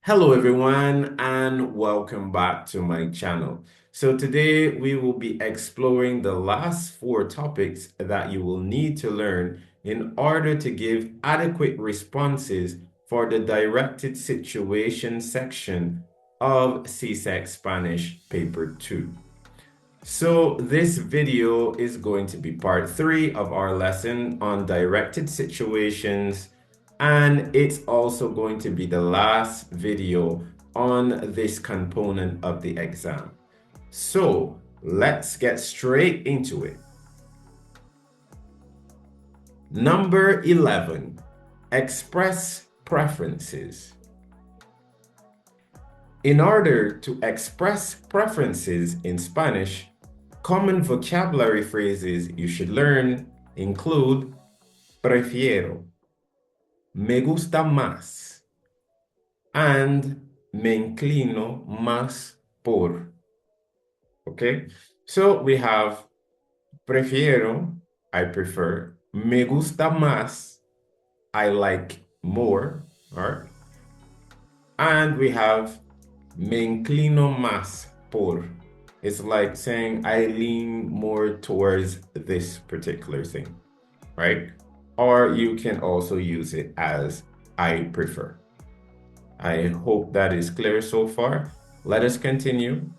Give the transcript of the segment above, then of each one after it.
Hello everyone and welcome back to my channel. So today we will be exploring the last four topics that you will need to learn in order to give adequate responses for the directed situation section of CSEC Spanish Paper 2. So this video is going to be part 3 of our lesson on directed situations, and it's also going to be the last video on this component of the exam. So let's get straight into it. Number 11, express preferences. In order to express preferences in Spanish, common vocabulary phrases you should learn include prefiero, me gusta más, and me inclino más por. Okay, so we have prefiero, I prefer, me gusta más, I like more, all right? And we have me inclino más por. It's like saying I lean more towards this particular thing, right? Or you can also use it as I prefer. I hope that is clear so far. Let us continue.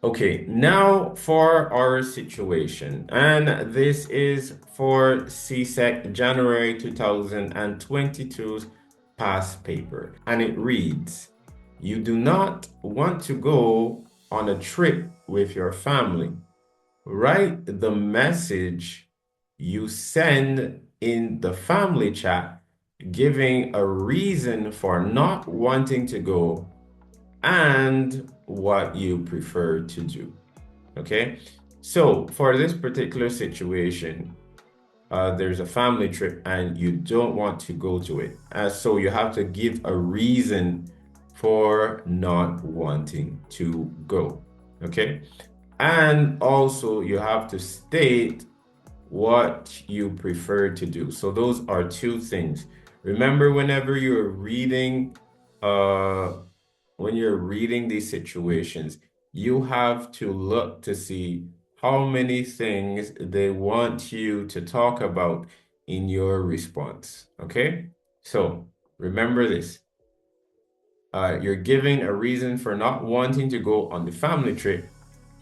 Okay, now for our situation. And this is for CSEC January 2022's past paper. And it reads, you do not want to go on a trip with your family. Write the message you send in the family chat giving a reason for not wanting to go and what you prefer to do. Okay, so for this particular situation, there's a family trip and you don't want to go to it. So you have to give a reason for not wanting to go. Okay, and also you have to state what you prefer to do. So those are two things. Remember, whenever you're reading when you're reading these situations, you have to look to see how many things they want you to talk about in your response. Okay, so remember this. You're giving a reason for not wanting to go on the family trip,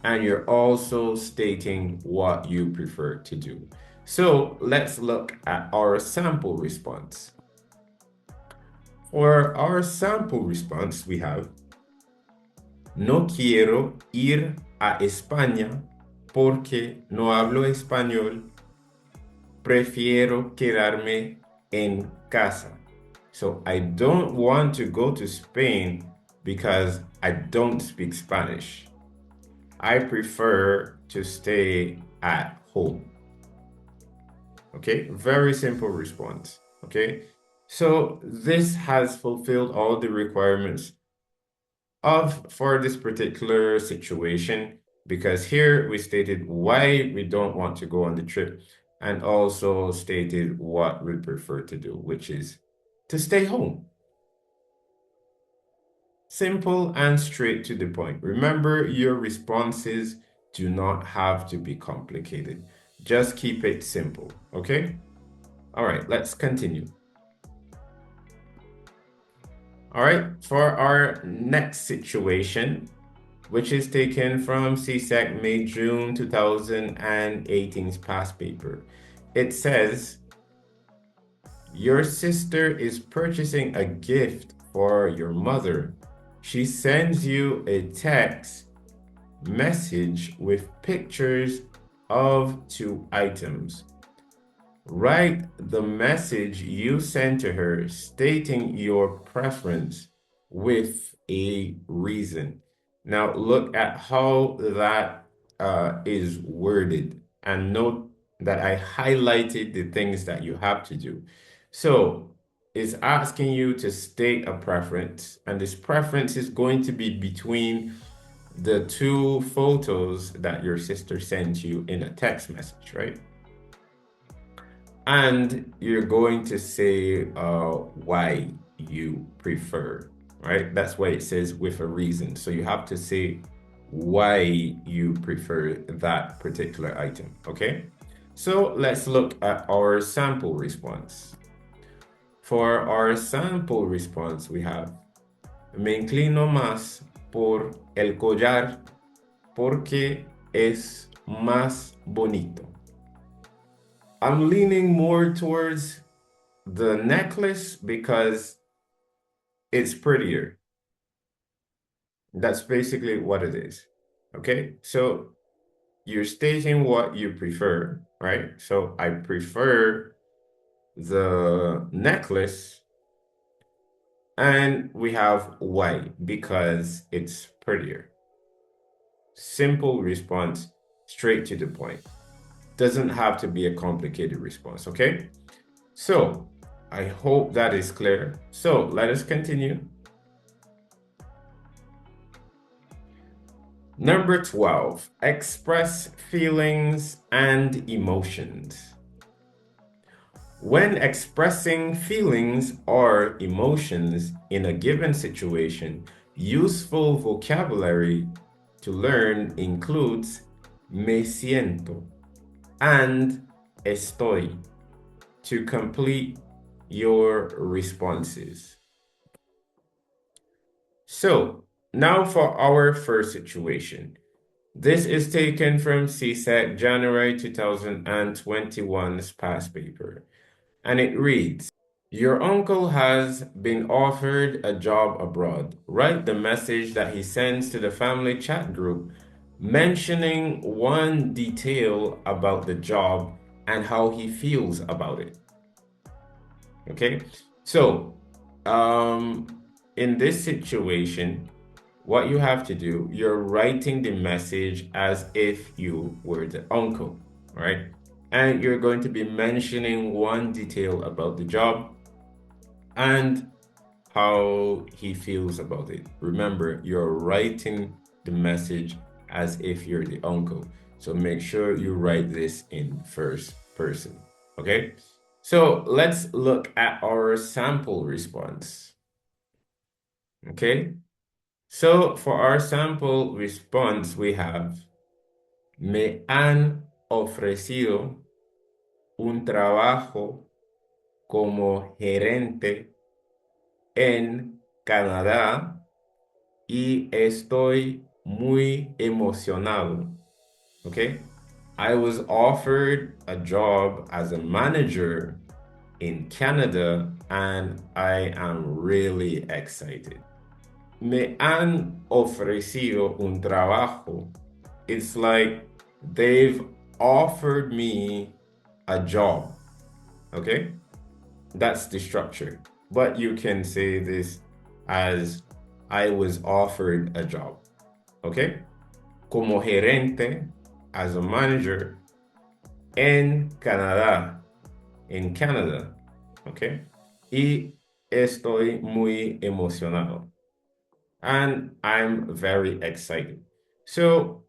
and you're also stating what you prefer to do. So let's look at our sample response. For our sample response, we have, no quiero ir a España porque no hablo español. Prefiero quedarme en casa. So I don't want to go to Spain because I don't speak Spanish. I prefer to stay at home. Okay, very simple response. Okay, so this has fulfilled all the requirements for this particular situation, because here we stated why we don't want to go on the trip and also stated what we prefer to do, which is to stay home. Simple and straight to the point. Remember, your responses do not have to be complicated. Just keep it simple, okay? All right, let's continue. All right, for our next situation, which is taken from CSEC May-June 2018's past paper. It says, your sister is purchasing a gift for your mother. She sends you a text message with pictures of 2 items. Write the message you sent to her stating your preference with a reason. Now look at how that is worded, and note that I highlighted the things that you have to do. So it's asking you to state a preference, and this preference is going to be between the 2 photos that your sister sent you in a text message, right? And you're going to say why you prefer, right? That's why it says with a reason. So you have to say why you prefer that particular item, okay? So let's look at our sample response. For our sample response, we have me inclino más por el collar porque es más bonito. I'm leaning more towards the necklace because it's prettier. That's basically what it is. Okay, so you're stating what you prefer, right? So I prefer the necklace, and we have why, because it's prettier. Simple response, straight to the point. Doesn't have to be a complicated response, okay? So I hope that is clear. So let us continue. Number 12, express feelings and emotions. When expressing feelings or emotions in a given situation, useful vocabulary to learn includes me siento and estoy to complete your responses. So now for our first situation. This is taken from CSEC January 2021's past paper, and it reads, your uncle has been offered a job abroad. Write the message that he sends to the family chat group mentioning one detail about the job and how he feels about it. Okay, so in this situation, what you have to do, you're writing the message as if you were the uncle, right? And you're going to be mentioning one detail about the job and how he feels about it. Remember, you're writing the message as if you're the uncle. So make sure you write this in first person, okay? So let's look at our sample response, okay? So for our sample response, we have, me han ofrecido un trabajo como gerente en Canadá y estoy muy emocionado. Okay? I was offered a job as a manager in Canada and I am really excited. Me han ofrecido un trabajo. It's like they've offered me a job. Okay? That's the structure. But you can say this as I was offered a job. Okay? Como gerente, as a manager, en Canadá, in Canada. Okay? Y estoy muy emocionado. And I'm very excited. So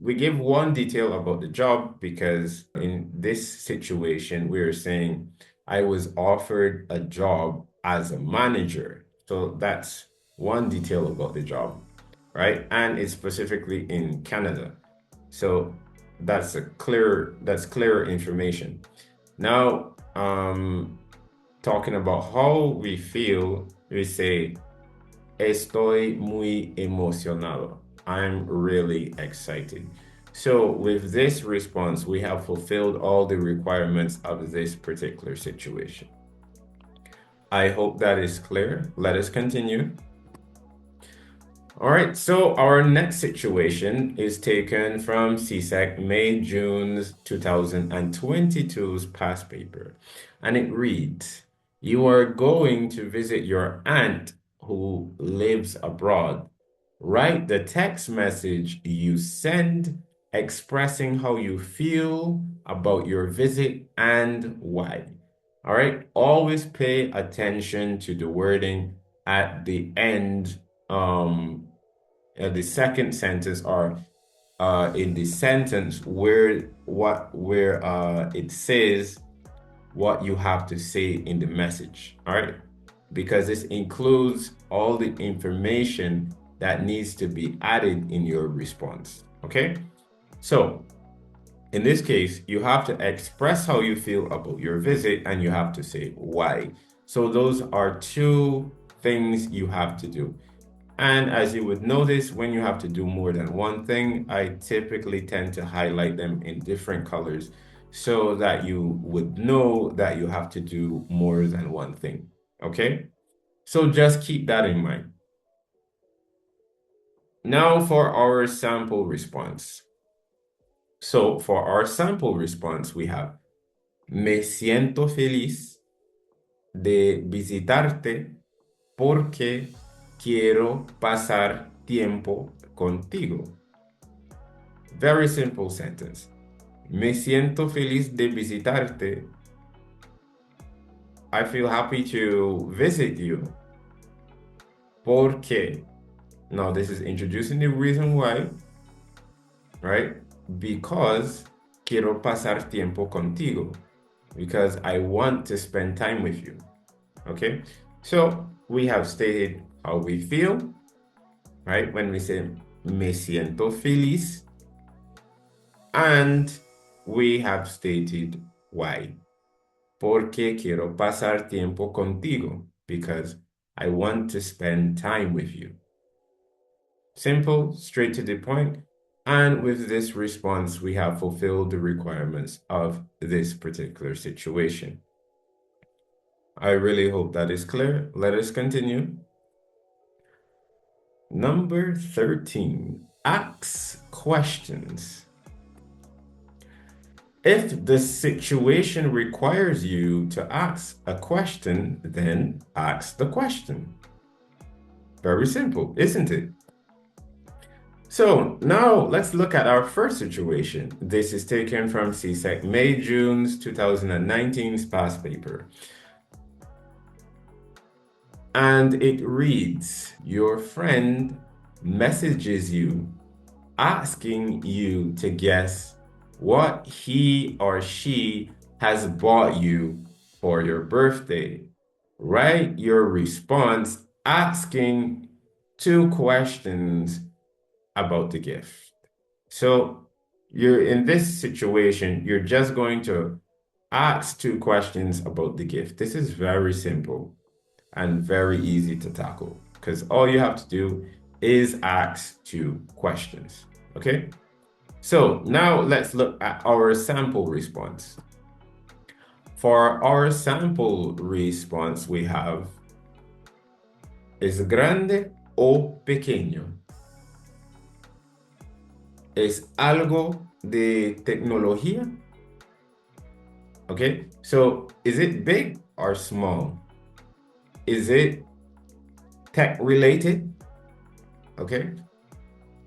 we give one detail about the job because in this situation, we're saying I was offered a job as a manager. So that's one detail about the job, right? And it's specifically in Canada. So that's clear information. Now, talking about how we feel, we say, estoy muy emocionado. I'm really excited. So with this response, we have fulfilled all the requirements of this particular situation. I hope that is clear. Let us continue. All right, so our next situation is taken from CSEC May-June 2022's past paper, and it reads, you are going to visit your aunt who lives abroad. Write the text message you send expressing how you feel about your visit and why. All right, always pay attention to the wording at the end, the second sentence, or in the sentence where it says what you have to say in the message. All right. because this includes all the information that needs to be added in your response, okay? So in this case, you have to express how you feel about your visit and you have to say why. So those are two things you have to do. And as you would notice, when you have to do more than one thing, I typically tend to highlight them in different colors so that you would know that you have to do more than one thing, okay? So just keep that in mind. Now for our sample response. So for our sample response, we have, me siento feliz de visitarte porque quiero pasar tiempo contigo. Very simple sentence. Me siento feliz de visitarte. I feel happy to visit you. Porque. Now this is introducing the reason why, right? Because quiero pasar tiempo contigo. Because I want to spend time with you. Okay? So we have stated how we feel, right? When we say me siento feliz. And we have stated why. Porque quiero pasar tiempo contigo. Because I want to spend time with you. Simple, straight to the point. And with this response, we have fulfilled the requirements of this particular situation. I really hope that is clear. Let us continue. Number 13, ask questions. If the situation requires you to ask a question, then ask the question. Very simple, isn't it? So now let's look at our first situation. This is taken from CSEC May-June's 2019 past paper. And it reads, your friend messages you asking you to guess what he or she has bought you for your birthday. Write your response asking 2 questions about the gift. So you're in this situation, you're just going to ask 2 questions about the gift. This is very simple and very easy to tackle because all you have to do is ask 2 questions, okay? So now let's look at our sample response. For our sample response, we have, ¿es grande o pequeño? ¿Es algo de tecnología? Okay, so is it big or small? Is it tech related? Okay,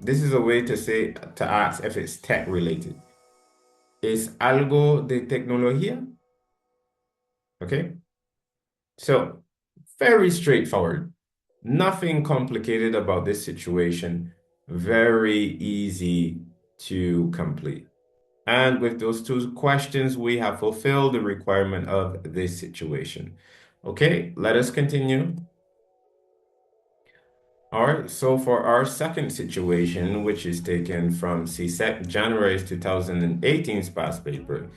this is a way to say, to ask if it's tech related. ¿Es algo de tecnología? Okay, so very straightforward. Nothing complicated about this situation. Very easy to complete. And with those 2 questions, we have fulfilled the requirement of this situation. Okay, let us continue. All right, so for our second situation, which is taken from CSEC January 2018 past paper,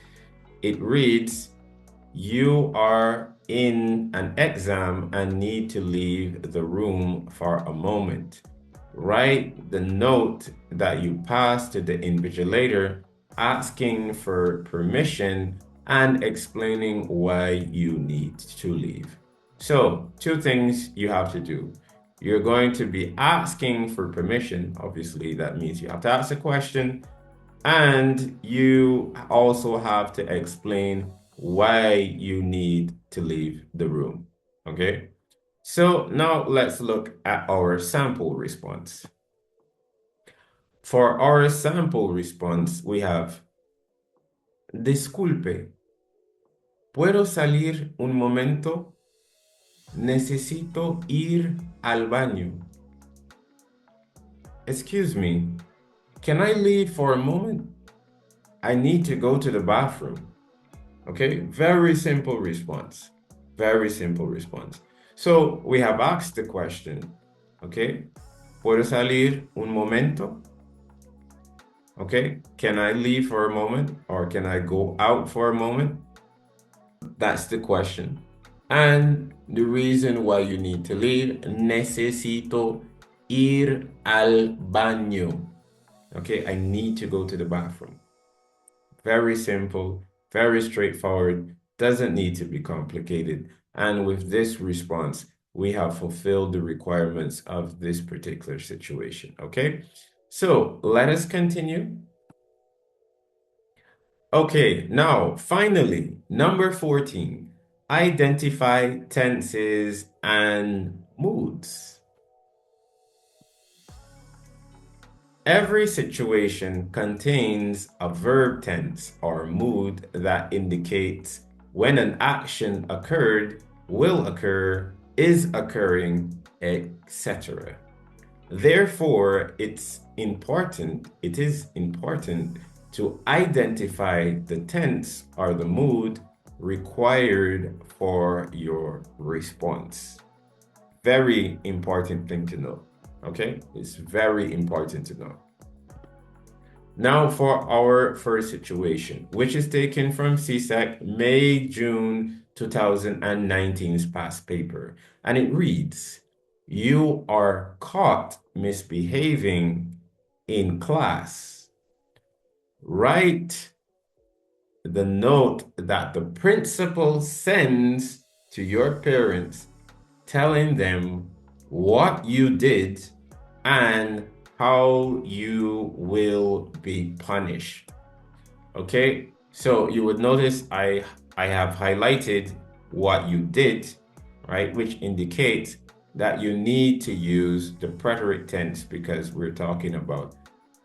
it reads, you are in an exam and need to leave the room for a moment. Write the note that you passed to the invigilator asking for permission and explaining why you need to leave. So 2 things you have to do. You're going to be asking for permission. Obviously, that means you have to ask a question. And you also have to explain why you need to leave the room. Okay? So now let's look at our sample response. For our sample response, we have, disculpe, ¿puedo salir un momento? Necesito ir al baño. Excuse me, can I leave for a moment? I need to go to the bathroom. Okay, very simple response. Very simple response. So we have asked the question, okay? ¿Puedo salir un momento? Okay, can I leave for a moment or can I go out for a moment? That's the question. And the reason why you need to leave, necesito ir al baño. Okay, I need to go to the bathroom. Very simple, very straightforward, doesn't need to be complicated. And with this response, we have fulfilled the requirements of this particular situation, okay? So let us continue. Okay, now finally, number 14, identify tenses and moods. Every situation contains a verb tense or mood that indicates when an action occurred, will occur, is occurring, etc. Therefore, it is important to identify the tense or the mood required for your response. Very important thing to know. Okay, it's very important to know. Now for our first situation, which is taken from CSEC May-June 2019's past paper. And it reads, you are caught misbehaving in class. Write the note that the principal sends to your parents telling them what you did and how you will be punished. Okay, so you would notice I have highlighted what you did, right, which indicates that you need to use the preterite tense because we're talking about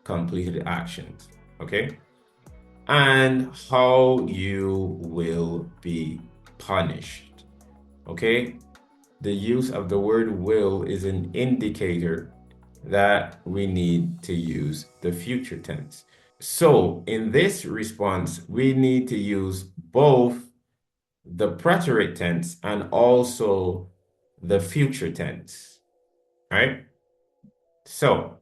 completed actions, okay? And how you will be punished, okay? The use of the word will is an indicator that we need to use the future tense. So in this response, we need to use both the preterite tense and also the future tense, right? So,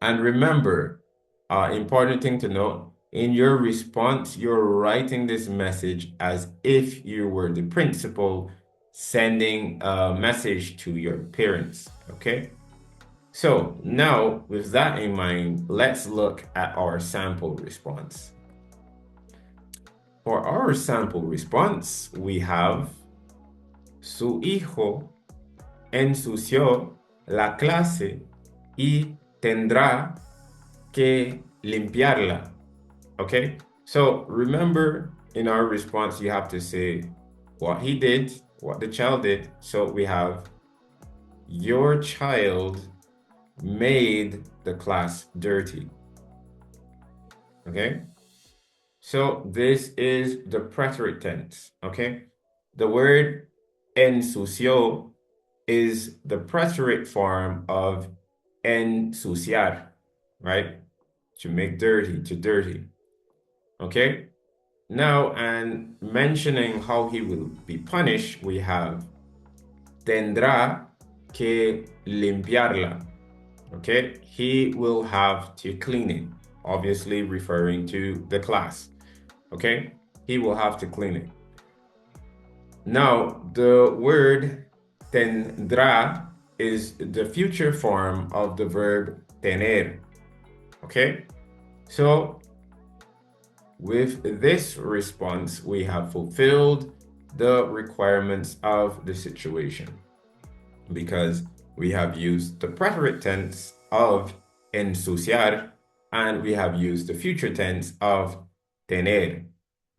and remember, important thing to note, in your response, you're writing this message as if you were the principal sending a message to your parents, okay? So now with that in mind, let's look at our sample response. For our sample response, we have su hijo ensució la clase y tendrá que limpiarla. Okay? So remember in our response, you have to say what he did, what the child did. So we have your child made the class dirty. Okay? So this is the preterite tense. Okay? The word ensució is the preterite form of ensuciar, right? To make dirty, to dirty. Okay? Now, and mentioning how he will be punished, we have tendrá que limpiarla. Okay, he will have to clean it, obviously referring to the class. Okay, he will have to clean it. Now, the word tendrá is the future form of the verb tener. Okay, so with this response, we have fulfilled the requirements of the situation because we have used the preterite tense of ensuciar and we have used the future tense of tener,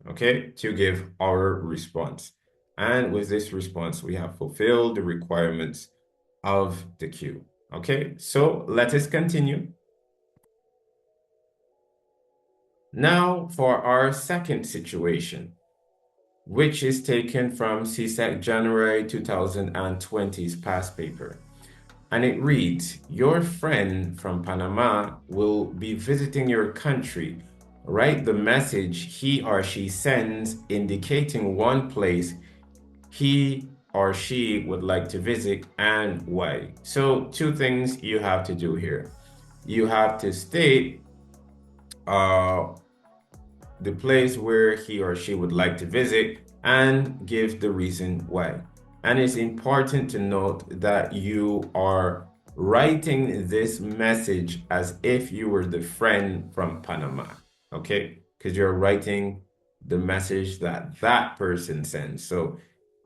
okay, to give our response. And with this response, we have fulfilled the requirements of the cue. Okay, so let us continue. Now for our second situation, which is taken from CSEC January 2020's past paper. And it reads, your friend from Panama will be visiting your country. Write the message he or she sends indicating one place he or she would like to visit and why. So two things you have to do here. You have to state the place where he or she would like to visit and give the reason why. And it's important to note that you are writing this message as if you were the friend from Panama, okay? Because you're writing the message that that person sends. So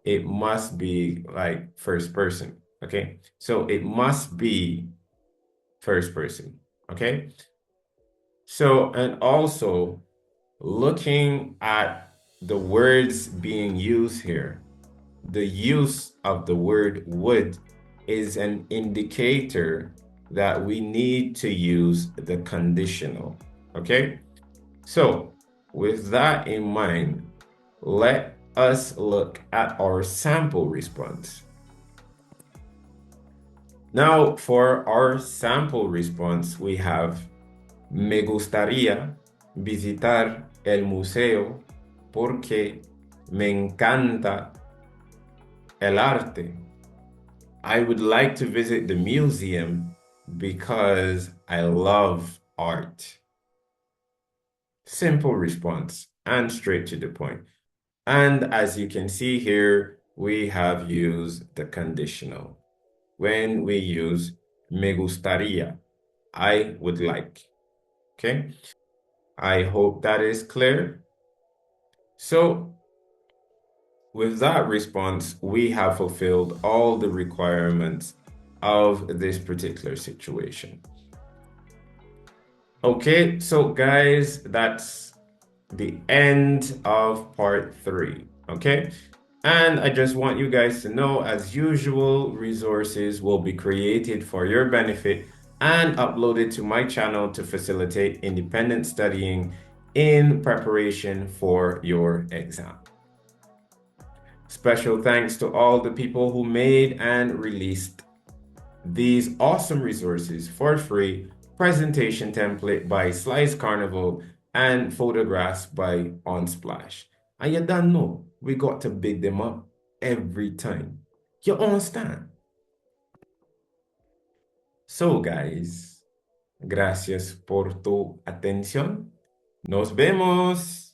it must be like first person, okay? So it must be first person, okay? So, and also, looking at the words being used here, the use of the word would is an indicator that we need to use the conditional. Okay? So, with that in mind, let us look at our sample response. Now, for our sample response, we have Me gustaría visitar el museo porque me encanta el arte. I would like to visit the museum because I love art. Simple response and straight to the point. And as you can see here, we have used the conditional. When we use me gustaría, I would like. Okay? I hope that is clear. So, with that response, we have fulfilled all the requirements of this particular situation. Okay, so guys, that's the end of part 3. Okay, and I just want you guys to know, as usual, resources will be created for your benefit and uploaded to my channel to facilitate independent studying in preparation for your exam. Special thanks to all the people who made and released these awesome resources for free: presentation template by Slice Carnival and photographs by Unsplash. And you don't know, we got to big them up every time. You understand? So guys, gracias por tu atención. Nos vemos.